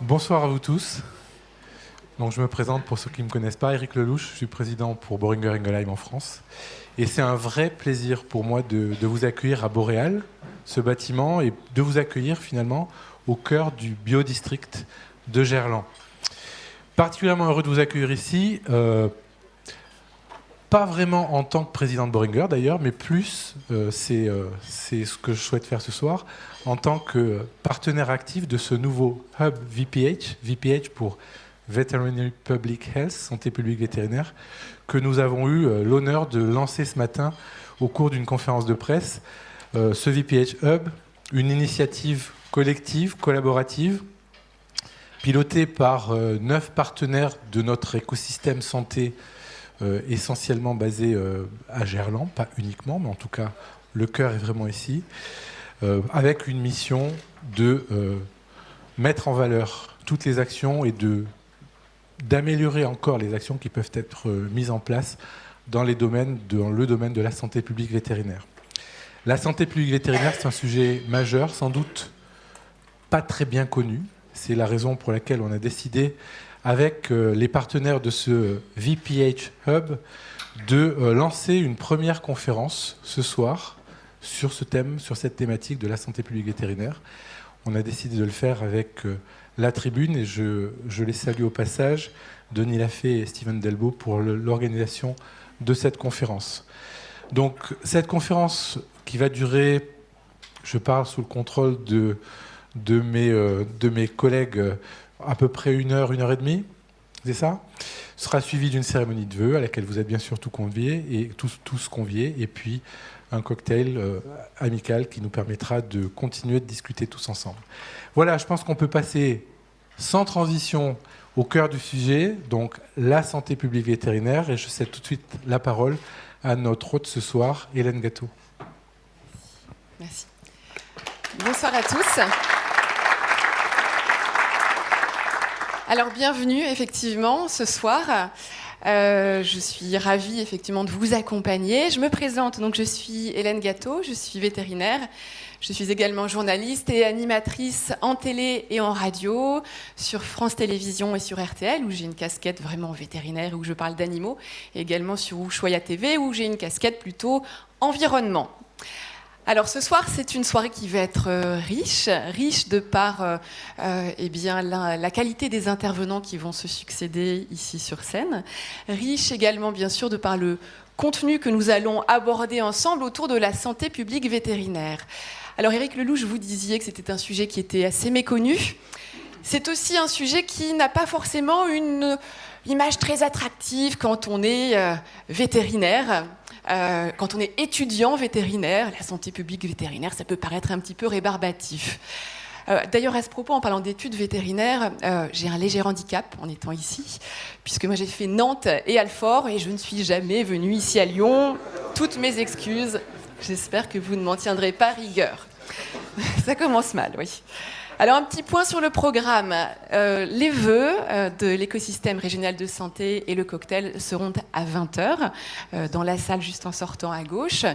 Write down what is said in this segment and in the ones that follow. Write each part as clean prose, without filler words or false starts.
Bonsoir à vous tous. Donc, je me présente pour ceux qui ne me connaissent pas, Éric Lelouch, je suis président pour Boehringer Ingelheim en France. Et c'est un vrai plaisir pour moi de vous accueillir à Boréal, ce bâtiment, et de vous accueillir finalement au cœur du biodistrict de Gerland. Particulièrement heureux de vous accueillir ici, pas vraiment en tant que président de Boehringer d'ailleurs, mais plus, c'est ce que je souhaite faire ce soir, en tant que partenaire actif de ce nouveau hub VPH pour Veterinary Public Health, santé publique vétérinaire, que nous avons eu l'honneur de lancer ce matin au cours d'une conférence de presse. Ce VPH Hub, une initiative collective, collaborative, pilotée par 9 partenaires de notre écosystème santé, essentiellement basé à Gerland, pas uniquement, mais en tout cas, le cœur est vraiment ici, avec une mission de mettre en valeur toutes les actions et d'améliorer encore les actions qui peuvent être mises en place dans le domaine de la santé publique vétérinaire. La santé publique vétérinaire, c'est un sujet majeur, sans doute pas très bien connu. C'est la raison pour laquelle on a décidé, avec les partenaires de ce VPH Hub, de lancer une première conférence ce soir sur ce thème, sur cette thématique de la santé publique vétérinaire. On a décidé de le faire avec la tribune et je les salue au passage, Denis Lafay et Steven Delbo, pour l'organisation de cette conférence. Donc cette conférence qui va durer, je parle sous le contrôle de mes collègues, à peu près 1 heure, 1 heure et demie, c'est ça ? Sera suivie d'une cérémonie de vœux à laquelle vous êtes bien sûr tous conviés, et puis un cocktail amical qui nous permettra de continuer de discuter tous ensemble. Voilà, je pense qu'on peut passer sans transition au cœur du sujet, donc la santé publique vétérinaire, et je cède tout de suite la parole à notre hôte ce soir, Hélène Gâteau. Merci. Bonsoir à tous. Alors, bienvenue effectivement ce soir. Je suis ravie effectivement de vous accompagner. Je me présente, donc je suis Hélène Gâteau, je suis vétérinaire. Je suis également journaliste et animatrice en télé et en radio, sur France Télévisions et sur RTL, où j'ai une casquette vraiment vétérinaire, où je parle d'animaux, et également sur Ushuaïa TV, où j'ai une casquette plutôt environnement. Alors ce soir, c'est une soirée qui va être riche de par la qualité des intervenants qui vont se succéder ici sur scène, riche également bien sûr de par le contenu que nous allons aborder ensemble autour de la santé publique vétérinaire. Alors Éric Lelouch, vous disiez que c'était un sujet qui était assez méconnu. C'est aussi un sujet qui n'a pas forcément une image très attractive quand on est vétérinaire. Quand on est étudiant vétérinaire, la santé publique vétérinaire, ça peut paraître un petit peu rébarbatif. D'ailleurs, à ce propos, en parlant d'études vétérinaires, j'ai un léger handicap en étant ici, puisque moi j'ai fait Nantes et Alfort et je ne suis jamais venue ici à Lyon. Toutes mes excuses, j'espère que vous ne m'en tiendrez pas rigueur. Ça commence mal, oui. Alors, un petit point sur le programme. Les vœux de l'écosystème régional de santé et le cocktail seront à 20h dans la salle juste en sortant à gauche.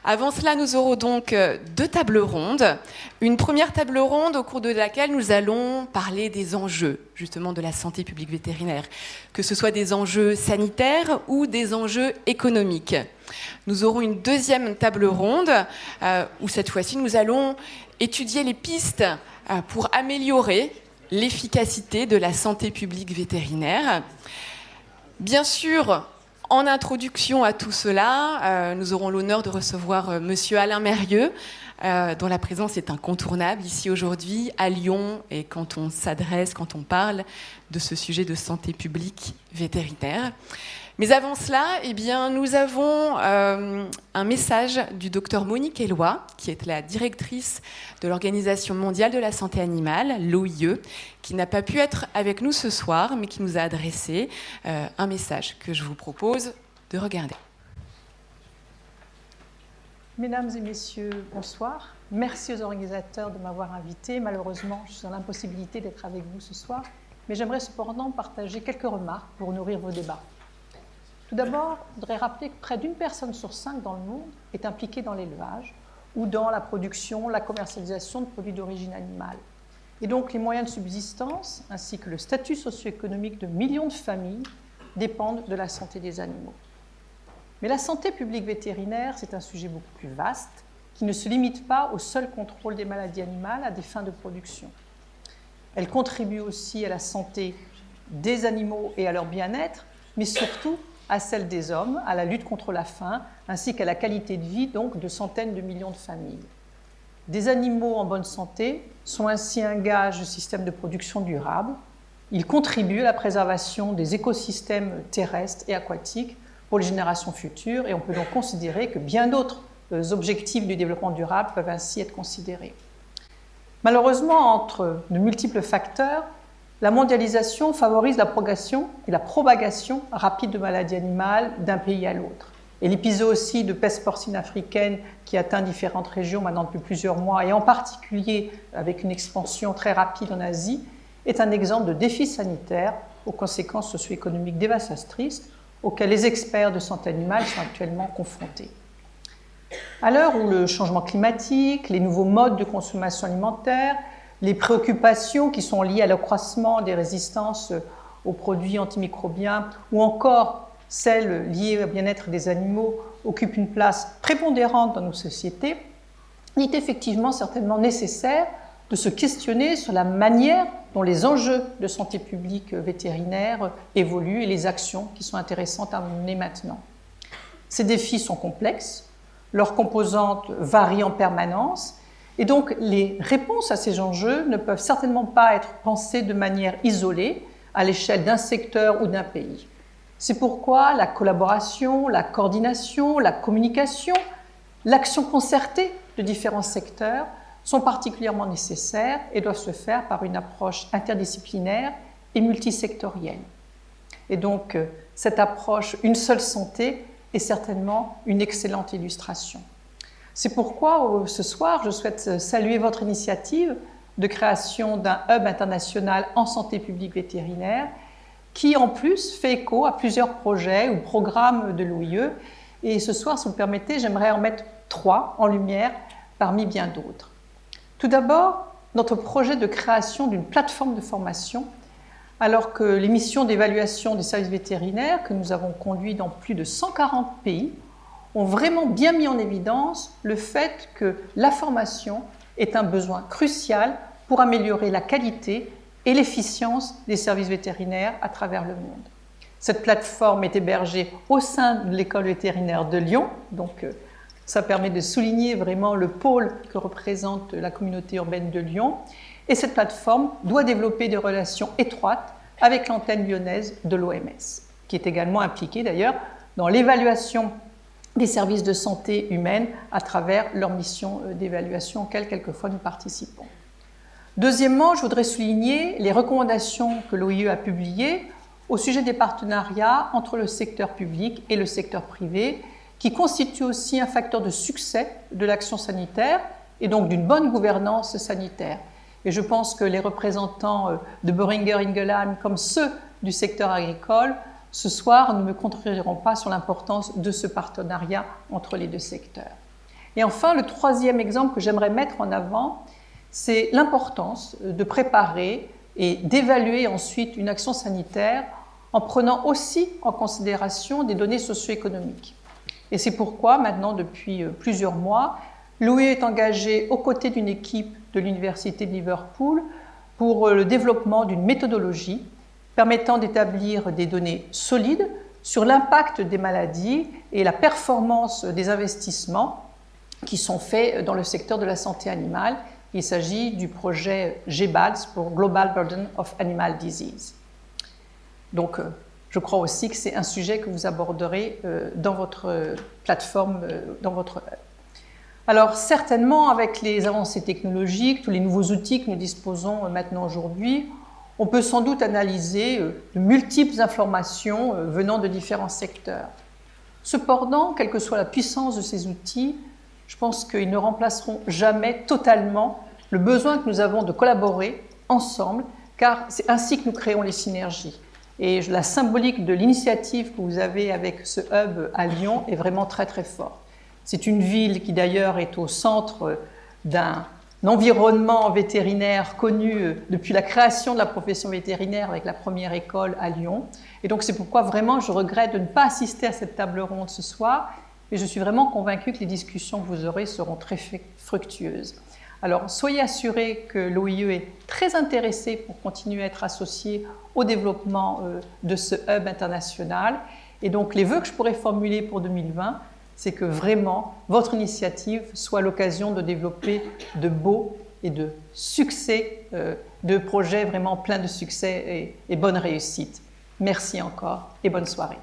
Avant cela, nous aurons donc 2 tables rondes. Une première table ronde au cours de laquelle nous allons parler des enjeux, justement, de la santé publique vétérinaire, que ce soit des enjeux sanitaires ou des enjeux économiques. Nous aurons une deuxième table ronde où, cette fois-ci, nous allons étudier les pistes pour améliorer l'efficacité de la santé publique vétérinaire. Bien sûr, en introduction à tout cela, nous aurons l'honneur de recevoir monsieur Alain Mérieux, dont la présence est incontournable ici aujourd'hui à Lyon, et quand on parle de ce sujet de santé publique vétérinaire. Mais avant cela, nous avons un message du docteur Monique Eloi, qui est la directrice de l'Organisation mondiale de la santé animale, l'OIE, qui n'a pas pu être avec nous ce soir, mais qui nous a adressé un message que je vous propose de regarder. Mesdames et messieurs, bonsoir. Merci aux organisateurs de m'avoir invité. Malheureusement, je suis dans l'impossibilité d'être avec vous ce soir, mais j'aimerais cependant partager quelques remarques pour nourrir vos débats. Tout d'abord, je voudrais rappeler que près d'1 personne sur 5 dans le monde est impliquée dans l'élevage ou dans la production, la commercialisation de produits d'origine animale. Et donc les moyens de subsistance ainsi que le statut socio-économique de millions de familles dépendent de la santé des animaux. Mais la santé publique vétérinaire, c'est un sujet beaucoup plus vaste qui ne se limite pas au seul contrôle des maladies animales à des fins de production. Elle contribue aussi à la santé des animaux et à leur bien-être, mais surtout à celle des hommes, à la lutte contre la faim, ainsi qu'à la qualité de vie donc, de centaines de millions de familles. Des animaux en bonne santé sont ainsi un gage de système de production durable. Ils contribuent à la préservation des écosystèmes terrestres et aquatiques pour les générations futures, et on peut donc considérer que bien d'autres objectifs du développement durable peuvent ainsi être considérés. Malheureusement, entre de multiples facteurs, la mondialisation favorise la progression et la propagation rapide de maladies animales d'un pays à l'autre. Et l'épisode aussi de peste porcine africaine qui atteint différentes régions maintenant depuis plusieurs mois, et en particulier avec une expansion très rapide en Asie, est un exemple de défi sanitaire aux conséquences socio-économiques dévastatrices auxquelles les experts de santé animale sont actuellement confrontés. À l'heure où le changement climatique, les nouveaux modes de consommation alimentaire, les préoccupations qui sont liées à l'accroissement des résistances aux produits antimicrobiens ou encore celles liées au bien-être des animaux occupent une place prépondérante dans nos sociétés, il est effectivement certainement nécessaire de se questionner sur la manière dont les enjeux de santé publique vétérinaire évoluent et les actions qui sont intéressantes à mener maintenant. Ces défis sont complexes, leurs composantes varient en permanence, et donc les réponses à ces enjeux ne peuvent certainement pas être pensées de manière isolée à l'échelle d'un secteur ou d'un pays. C'est pourquoi la collaboration, la coordination, la communication, l'action concertée de différents secteurs sont particulièrement nécessaires et doivent se faire par une approche interdisciplinaire et multisectorielle. Et donc, cette approche une seule santé est certainement une excellente illustration. C'est pourquoi, ce soir, je souhaite saluer votre initiative de création d'un hub international en santé publique vétérinaire qui, en plus, fait écho à plusieurs projets ou programmes de l'OIE. Et ce soir, si vous me permettez, j'aimerais en mettre 3 en lumière parmi bien d'autres. Tout d'abord, notre projet de création d'une plateforme de formation, alors que les missions d'évaluation des services vétérinaires que nous avons conduits dans plus de 140 pays ont vraiment bien mis en évidence le fait que la formation est un besoin crucial pour améliorer la qualité et l'efficience des services vétérinaires à travers le monde. Cette plateforme est hébergée au sein de l'école vétérinaire de Lyon, donc ça permet de souligner vraiment le pôle que représente la communauté urbaine de Lyon. Et cette plateforme doit développer des relations étroites avec l'antenne lyonnaise de l'OMS, qui est également impliquée d'ailleurs dans l'évaluation des services de santé humaine à travers leur mission d'évaluation auxquelles quelquefois nous participons. Deuxièmement, je voudrais souligner les recommandations que l'OIE a publiées au sujet des partenariats entre le secteur public et le secteur privé, qui constitue aussi un facteur de succès de l'action sanitaire et donc d'une bonne gouvernance sanitaire. Et je pense que les représentants de Boehringer Ingelheim, comme ceux du secteur agricole, ce soir ne me contrediront pas sur l'importance de ce partenariat entre les deux secteurs. Et enfin, le troisième exemple que j'aimerais mettre en avant, c'est l'importance de préparer et d'évaluer ensuite une action sanitaire en prenant aussi en considération des données socio-économiques. Et c'est pourquoi, maintenant, depuis plusieurs mois, l'OIE est engagée aux côtés d'une équipe de l'Université de Liverpool pour le développement d'une méthodologie permettant d'établir des données solides sur l'impact des maladies et la performance des investissements qui sont faits dans le secteur de la santé animale. Il s'agit du projet GBADS pour Global Burden of Animal Disease. Donc, je crois aussi que c'est un sujet que vous aborderez dans votre plateforme, dans votre hub. Alors, certainement, avec les avancées technologiques, tous les nouveaux outils que nous disposons maintenant aujourd'hui, on peut sans doute analyser de multiples informations venant de différents secteurs. Cependant, quelle que soit la puissance de ces outils, je pense qu'ils ne remplaceront jamais totalement le besoin que nous avons de collaborer ensemble, car c'est ainsi que nous créons les synergies. Et la symbolique de l'initiative que vous avez avec ce hub à Lyon est vraiment très très forte. C'est une ville qui d'ailleurs est au centre d'un environnement vétérinaire connu depuis la création de la profession vétérinaire avec la première école à Lyon. Et donc c'est pourquoi vraiment je regrette de ne pas assister à cette table ronde ce soir, mais je suis vraiment convaincue que les discussions que vous aurez seront très fructueuses. Alors soyez assurés que l'OIE est très intéressé pour continuer à être associé au développement de ce hub international. Et donc les vœux que je pourrais formuler pour 2020, c'est que vraiment votre initiative soit l'occasion de développer de beaux et de succès, de projets vraiment pleins de succès et bonne réussite. Merci encore et bonne soirée.